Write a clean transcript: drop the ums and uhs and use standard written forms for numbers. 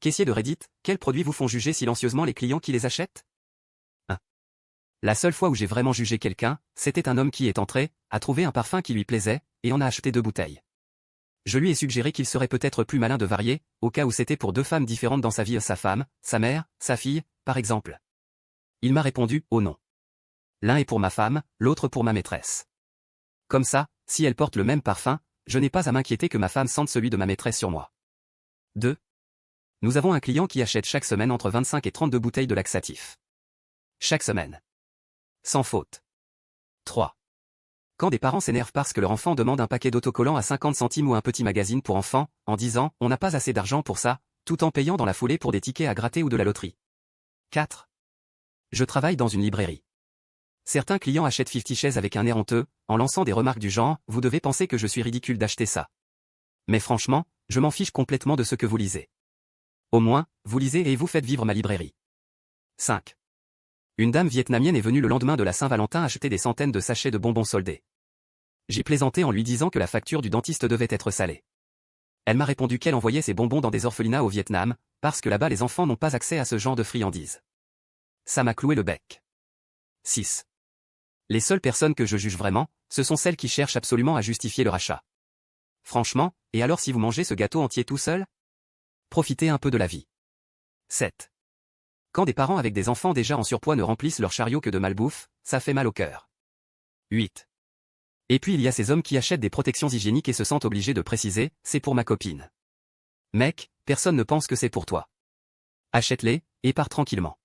Caissier de Reddit, quels produits vous font juger silencieusement les clients qui les achètent? 1. La seule fois où j'ai vraiment jugé quelqu'un, c'était un homme qui est entré, a trouvé un parfum qui lui plaisait, et en a acheté 2 bouteilles. Je lui ai suggéré qu'il serait peut-être plus malin de varier, au cas où c'était pour 2 femmes différentes dans sa vie, sa femme, sa mère, sa fille, par exemple. Il m'a répondu, oh non. L'un est pour ma femme, l'autre pour ma maîtresse. Comme ça, si elle porte le même parfum, je n'ai pas à m'inquiéter que ma femme sente celui de ma maîtresse sur moi. 2. Nous avons un client qui achète chaque semaine entre 25 et 32 bouteilles de laxatifs. Chaque semaine. Sans faute. 3. Quand des parents s'énervent parce que leur enfant demande un paquet d'autocollants à 50 centimes ou un petit magazine pour enfants, en disant « on n'a pas assez d'argent pour ça », tout en payant dans la foulée pour des tickets à gratter ou de la loterie. 4. Je travaille dans une librairie. Certains clients achètent 50 Shades avec un air honteux, en lançant des remarques du genre « vous devez penser que je suis ridicule d'acheter ça ». Mais franchement, je m'en fiche complètement de ce que vous lisez. Au moins, vous lisez et vous faites vivre ma librairie. 5. Une dame vietnamienne est venue le lendemain de la Saint-Valentin acheter des centaines de sachets de bonbons soldés. J'ai plaisanté en lui disant que la facture du dentiste devait être salée. Elle m'a répondu qu'elle envoyait ses bonbons dans des orphelinats au Vietnam, parce que là-bas les enfants n'ont pas accès à ce genre de friandises. Ça m'a cloué le bec. 6. Les seules personnes que je juge vraiment, ce sont celles qui cherchent absolument à justifier leur achat. Franchement, et alors si vous mangez ce gâteau entier tout seul? Profitez un peu de la vie. 7. Quand des parents avec des enfants déjà en surpoids ne remplissent leur chariot que de malbouffe, ça fait mal au cœur. 8. Et puis il y a ces hommes qui achètent des protections hygiéniques et se sentent obligés de préciser « c'est pour ma copine ». Mec, personne ne pense que c'est pour toi. Achète-les, et pars tranquillement.